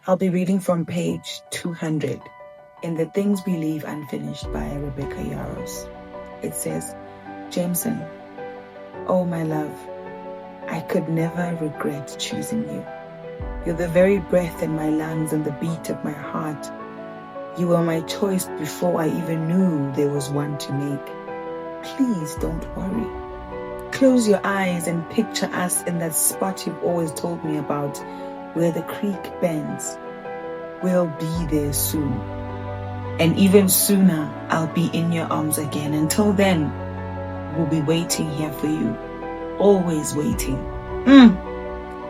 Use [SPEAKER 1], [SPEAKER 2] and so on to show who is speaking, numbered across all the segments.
[SPEAKER 1] I'll be reading from page 200 in The Things We Leave Unfinished by Rebecca Yarros. It says, Jameson, oh my love, I could never regret choosing you. You're the very breath in my lungs and the beat of my heart. You were my choice before I even knew there was one to make. Please don't worry. Close your eyes and picture us in that spot you've always told me about, where the creek bends. We'll be there soon. And even sooner, I'll be in your arms again. Until then, we'll be waiting here for you. Always waiting.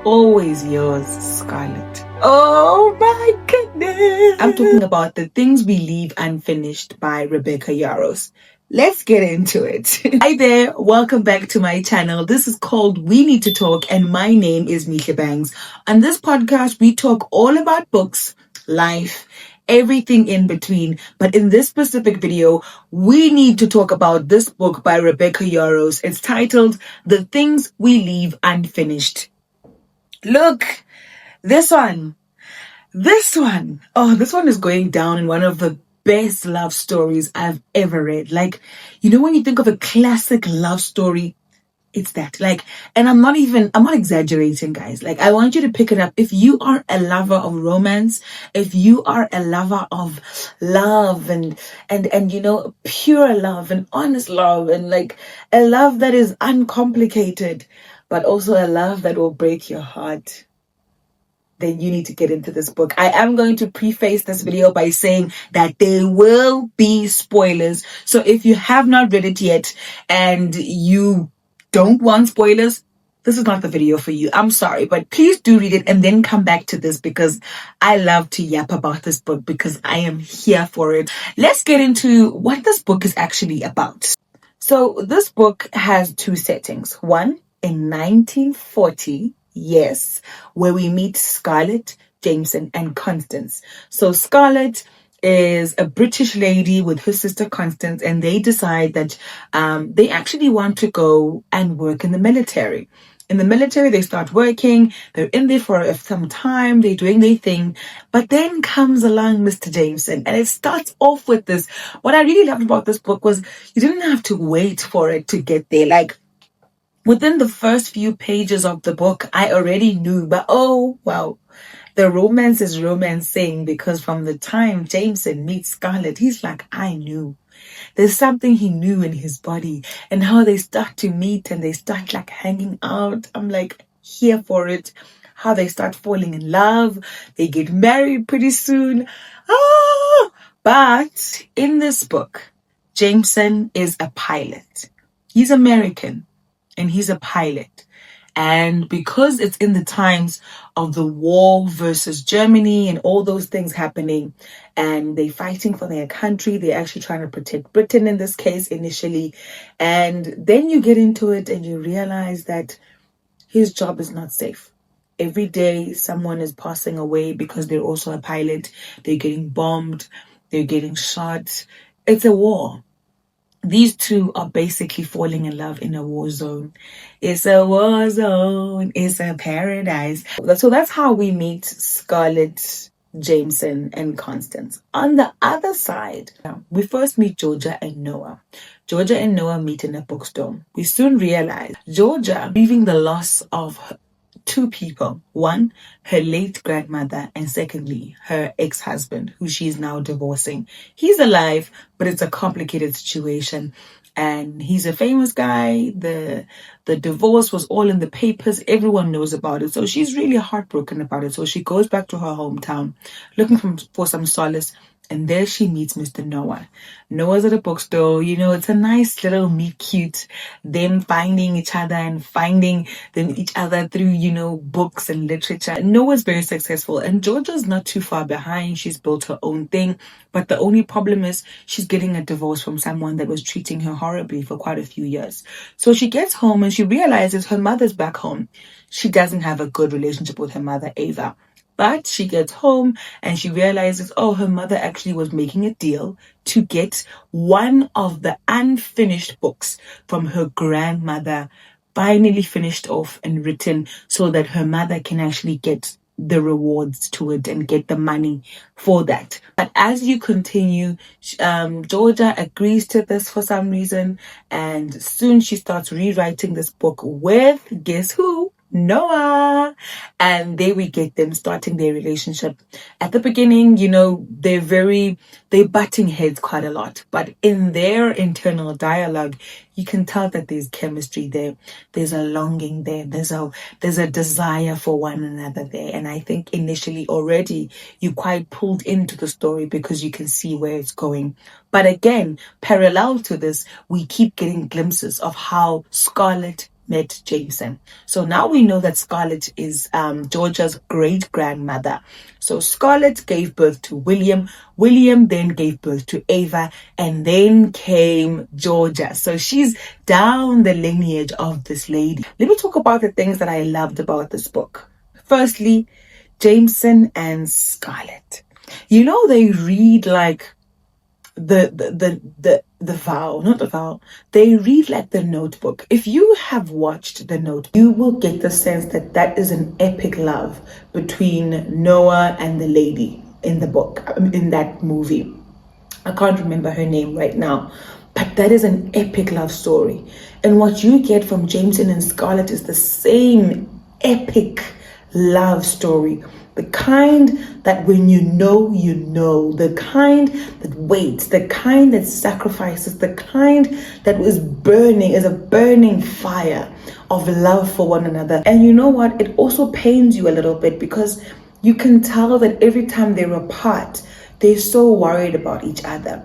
[SPEAKER 1] Always yours, Scarlett. Oh my goodness. I'm talking about The Things We Leave Unfinished by Rebecca Yarros. Let's get into it. Hi there, welcome back to my channel. This is called We Need to Talk and my name is Misha Bangs. On this podcast, we talk all about books, life, everything in between. But in this specific video, we need to talk about this book by Rebecca Yarros. It's titled The Things We Leave Unfinished. Look, this one. Oh, this one is going down in one of the best love stories I've ever read. Like, you know, when you think of a classic love story, it's that. Like, and I'm not exaggerating, guys. Like, I want you to pick it up. If you are a lover of romance, if you are a lover of love and you know, pure love and honest love and like a love that is uncomplicated, but also a love that will break your heart, then you need to get into this book. I am going to preface this video by saying that there will be spoilers. So if you have not read it yet and you don't want spoilers, this is not the video for you. I'm sorry, but please do read it and then come back to this because I love to yap about this book because I am here for it. Let's get into what this book is actually about. So this book has two settings. One, in 1940, yes, where we meet Scarlett, Jameson, and Constance. So Scarlett is a British lady with her sister Constance, and they decide that they actually want to go and work in the military. In the military, they start working. They're in there for some time. They're doing their thing. But then comes along Mr. Jameson, and it starts off with this. What I really loved about this book was you didn't have to wait for it to get there. Like, within the first few pages of the book, I already knew, but oh, wow. The romance is romancing because from the time Jameson meets Scarlett, he's like, I knew. There's something he knew in his body and how they start to meet and they start like hanging out. I'm like here for it. How they start falling in love. They get married pretty soon. But in this book, Jameson is a pilot. He's American. And he's a pilot. And because it's in the times of the war versus Germany and all those things happening, and they're fighting for their country, they're actually trying to protect Britain in this case initially. And then you get into it and you realize that his job is not safe. Every day someone is passing away because they're also a pilot. They're getting bombed. They're getting shot. It's a war. These two are basically falling in love in a war zone. It's a war zone. It's a paradise. So that's how we meet Scarlett, Jameson, and Constance. On the other side, we first meet Georgia and Noah. Georgia and Noah meet in a bookstore. We soon realize Georgia grieving the loss of two people. One, her late grandmother, and secondly, her ex-husband, who she's now divorcing. He's alive, but it's a complicated situation. And he's a famous guy. The divorce was all in the papers. Everyone knows about it. So she's really heartbroken about it. So she goes back to her hometown looking for some solace. And there she meets Mr. Noah. Noah's at a bookstore. You know, it's a nice little meet cute. Them finding each other and finding each other through, you know, books and literature. Noah's very successful. And Georgia's not too far behind. She's built her own thing. But the only problem is she's getting a divorce from someone that was treating her horribly for quite a few years. So she gets home and she realizes her mother's back home. She doesn't have a good relationship with her mother either. But she gets home and she realizes, oh, her mother actually was making a deal to get one of the unfinished books from her grandmother finally finished off and written so that her mother can actually get the rewards to it and get the money for that. But as you continue, Georgia agrees to this for some reason, and soon she starts rewriting this book with, guess who? Noah. And there we get them starting their relationship. At the beginning, they're butting heads quite a lot, but in their internal dialogue, you can tell that there's chemistry there. There's a longing there. There's a desire for one another there. And I think initially already you quite pulled into the story because you can see where it's going. But again, parallel to this, we keep getting glimpses of how Scarlett met Jameson. So now we know that Scarlett is Georgia's great-grandmother. So Scarlett gave birth to William. William then gave birth to Ava, and then came Georgia. So she's down the lineage of this lady. Let me talk about the things that I loved about this book. Firstly, Jameson and Scarlett. They read like the vow, not the vow. They read like the Notebook. If you have watched the Notebook, you will get the sense that that is an epic love between Noah and the lady in the book, in that movie. I can't remember her name right now, but that is an epic love story. And what you get from Jameson and Scarlett is the same epic love story. The kind that when you know, the kind that waits, the kind that sacrifices, the kind that is a burning fire of love for one another. And you know what? It also pains you a little bit because you can tell that every time they're apart, they're so worried about each other.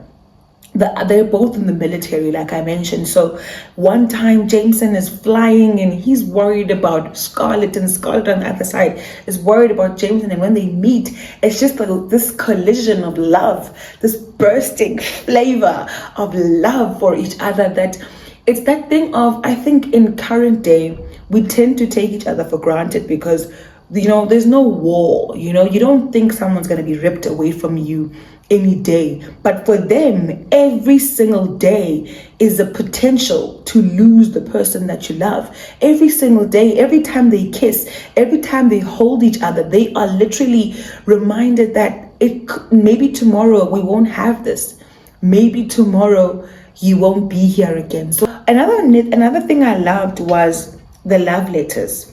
[SPEAKER 1] They're both in the military, like I mentioned. So one time Jameson is flying and he's worried about Scarlett, and Scarlett on the other side is worried about Jameson. And when they meet, it's just like this collision of love, this bursting flavor of love for each other. That it's that thing of, I think in current day, we tend to take each other for granted because there's no war. You don't think someone's going to be ripped away from you any day. But for them, every single day is a potential to lose the person that you love. Every single day, every time they kiss, every time they hold each other, they are literally reminded that maybe tomorrow we won't have this. Maybe tomorrow you won't be here again. So another thing I loved was the love letters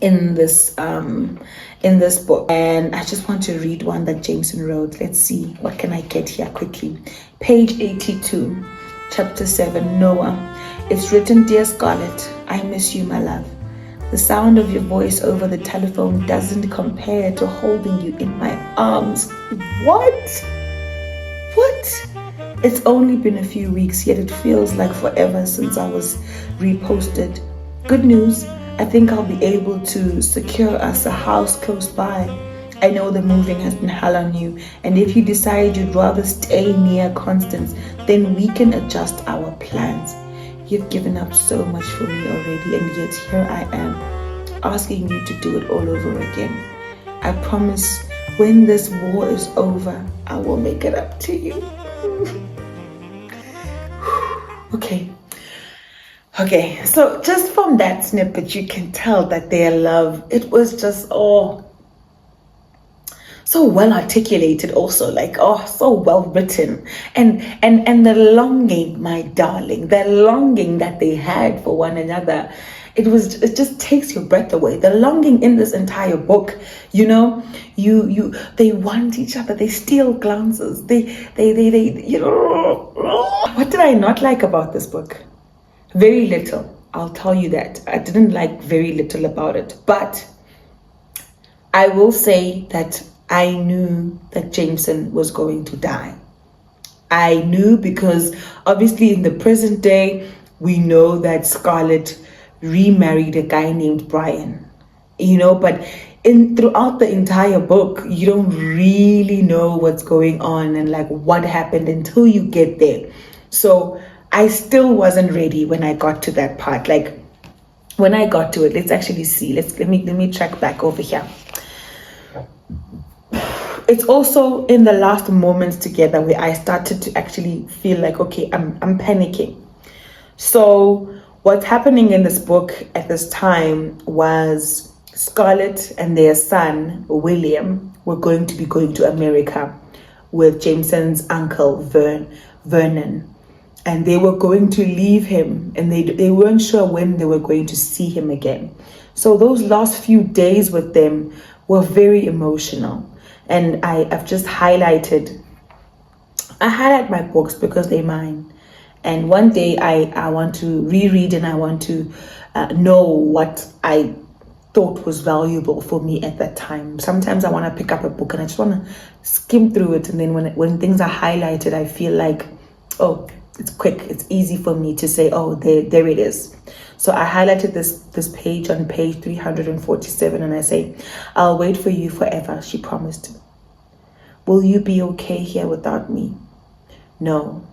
[SPEAKER 1] in this book, and I just want to read one that Jameson wrote. Let's see, what can I get here quickly? Page 82, chapter 7, Noah. It's written, Dear Scarlett, I miss you, my love. The sound of your voice over the telephone doesn't compare to holding you in my arms. What? It's only been a few weeks, yet it feels like forever since I was reposted. Good news, I think I'll be able to secure us a house close by. I know the moving has been hell on you, and if you decide you'd rather stay near Constance, then we can adjust our plans. You've given up so much for me already, and yet here I am, asking you to do it all over again. I promise when this war is over, I will make it up to you. Okay, so just from that snippet, you can tell that their love, it was just, so well articulated also, so well written. And the longing, my darling, the longing that they had for one another, it just takes your breath away. The longing in this entire book, they want each other, they steal glances, they what did I not like about this book? Very little, I'll tell you that. I didn't like very little about it, but I will say that I knew that Jameson was going to die. I knew because obviously in the present day, we know that Scarlett remarried a guy named Brian, but throughout the entire book, you don't really know what's going on and what happened until you get there. So I still wasn't ready when I got to that part. When I got to it, let's actually see. Let me track back over here. It's also in the last moments together where I started to actually feel like, okay, I'm panicking. So what's happening in this book at this time was Scarlett and their son, William, were going to be going to America with Jameson's uncle, Vernon. And they were going to leave him, and they weren't sure when they were going to see him again. So those last few days with them were very emotional. And I've just highlighted, I highlight my books because they're mine. And one day I want to reread, and I want to know what I thought was valuable for me at that time. Sometimes I want to pick up a book and I just want to skim through it. And then when things are highlighted, I feel like, oh, it's quick. It's easy for me to say, oh, there it is. So I highlighted this page on page 347, and I say, I'll wait for you forever, she promised. Will you be okay here without me? No,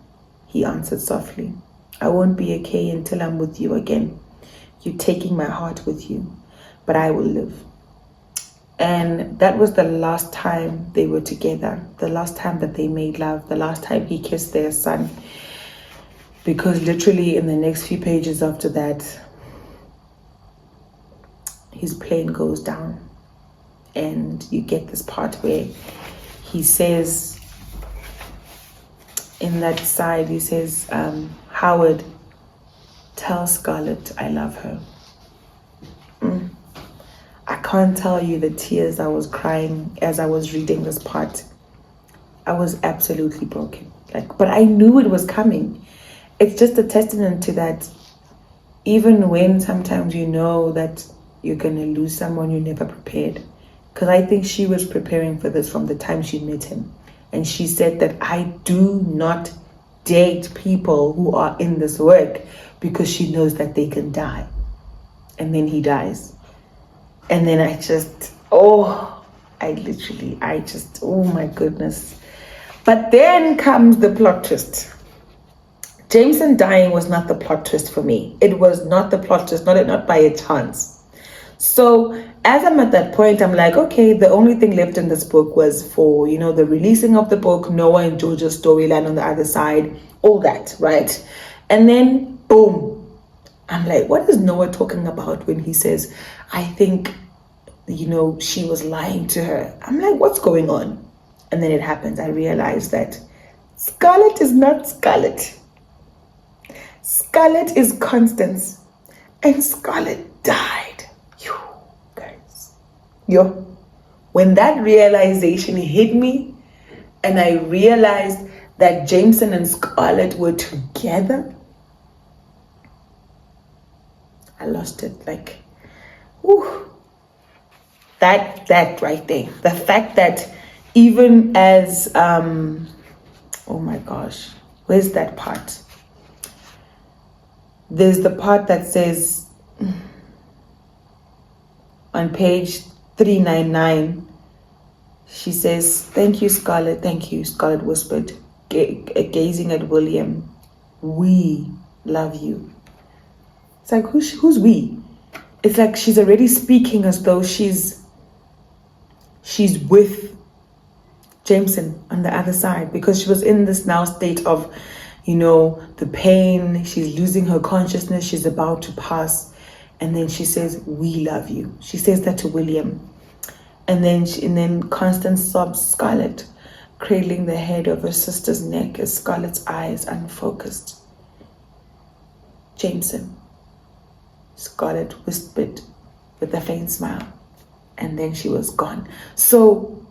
[SPEAKER 1] he answered softly. I won't be okay until I'm with you again. You're taking my heart with you, but I will live. And that was the last time they were together, the last time that they made love, the last time he kissed their son. Because literally in the next few pages after that, his plane goes down. And you get this part where he says, in that side, he says, Howard, tell Scarlett I love her. I can't tell you the tears I was crying as I was reading this part. I was absolutely broken. But I knew it was coming. It's just a testament to that. Even when sometimes you know that you're going to lose someone, you're never prepared. Because I think she was preparing for this from the time she met him. And she said that I do not date people who are in this work because she knows that they can die. And then he dies. And then oh my goodness. But then comes the plot twist. Jameson dying was not the plot twist for me. It was not the plot twist, not by a chance. So as I'm at that point, I'm like, okay, the only thing left in this book was for, the releasing of the book, Noah and Georgia's storyline on the other side, all that, right? And then, boom, I'm like, what is Noah talking about when he says, I think, she was lying to her? I'm like, what's going on? And then it happens. I realized that Scarlett is not Scarlett. Scarlett is Constance, and Scarlett died. You guys, when that realization hit me, and I realized that Jameson and Scarlett were together, I lost it. That right there. The fact that even as oh my gosh, where's that part? There's the part that says on page 399, she says, thank you, Scarlett. Thank you, Scarlett whispered, gazing at William. We love you. It's like, who's we? It's like she's already speaking as though she's with Jameson on the other side, because she was in this now state of, the pain. She's losing her consciousness. She's about to pass. And then she says, we love you. She says that to William. And then Constance sobs Scarlett, cradling the head of her sister's neck as Scarlett's eyes unfocused. Jameson, Scarlett whispered with a faint smile. And then she was gone. So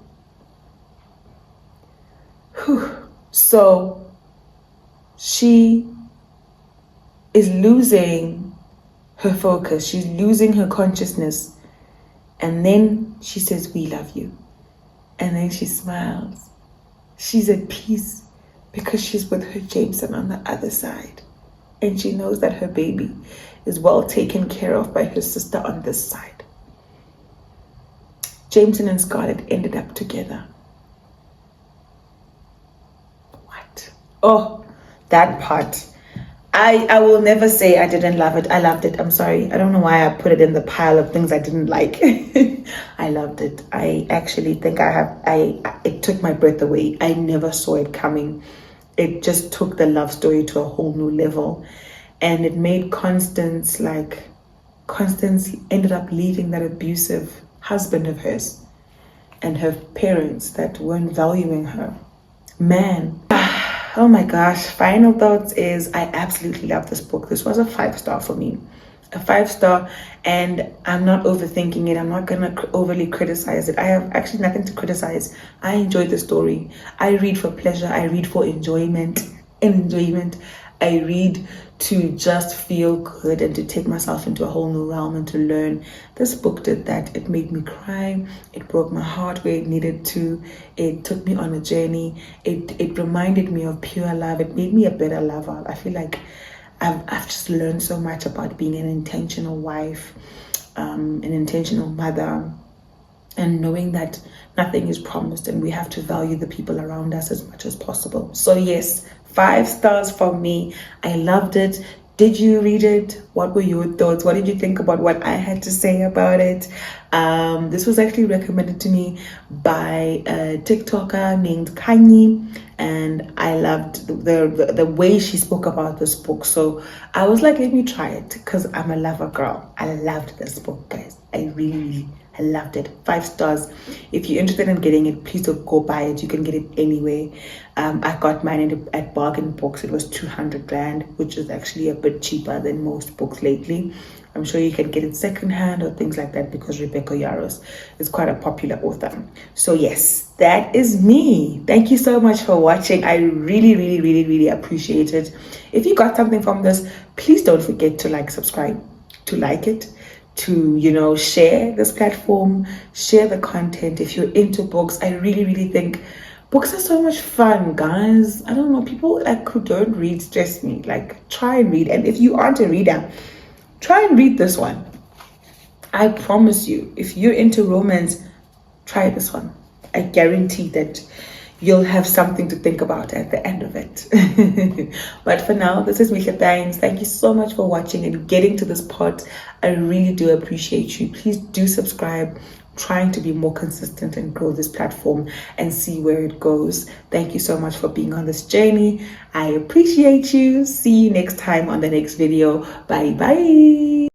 [SPEAKER 1] she is losing her focus. She's losing her consciousness. And then she says, we love you. And then she smiles. She's at peace because she's with her Jameson on the other side. And she knows that her baby is well taken care of by her sister on this side. Jameson and Scarlett ended up together. What? Oh, that part. I will never say I didn't love it. I loved it. I'm sorry. I don't know why I put it in the pile of things I didn't like. I loved it. I actually think it took my breath away. I never saw it coming. It just took the love story to a whole new level. And it made Constance Constance ended up leaving that abusive husband of hers and her parents that weren't valuing her. Man, oh my gosh, final thoughts is I absolutely love this book. This was a 5-star for me. A 5-star, and I'm not overthinking it. I'm not gonna overly criticize it. I have actually nothing to criticize. I enjoyed the story. I read for pleasure. I read for enjoyment. I read to just feel good and to take myself into a whole new realm and to learn. This book did that. It made me cry. It broke my heart where it needed to. It took me on a journey. It reminded me of pure love. It made me a better lover. I feel like I've just learned so much about being an intentional wife, an intentional mother, and knowing that nothing is promised and we have to value the people around us as much as possible. So yes, 5 stars from me. I loved it. Did you read it? What were your thoughts? What did you think about what I had to say about it? This was actually recommended to me by a TikToker named Kanye, and I loved the way she spoke about this book. So I was like, let me try it because I'm a lover girl. I loved this book, guys. I loved it. 5 stars. If you're interested in getting it, please don't go buy it. You can get it anyway. I got mine at Bargain Books. It was 200 Rand, which is actually a bit cheaper than most books lately. I'm sure you can get it secondhand or things like that because Rebecca Yarros is quite a popular author. So yes, that is me. Thank you so much for watching. I really appreciate it. If you got something from this, please don't forget to subscribe, to like it, to share this platform, share the content. If you're into books, I really think books are so much fun, guys. I don't know, people who don't read stress me. Try and read, and if you aren't a reader, try and read this one. I promise you, if you're into romance, try this one. I guarantee that you'll have something to think about at the end of it. But for now, this is Misha Thanks. Thank you so much for watching and getting to this part. I really do appreciate you. Please do subscribe. Trying to be more consistent and grow this platform and see where it goes. Thank you so much for being on this journey. I appreciate you. See you next time on the next video. Bye.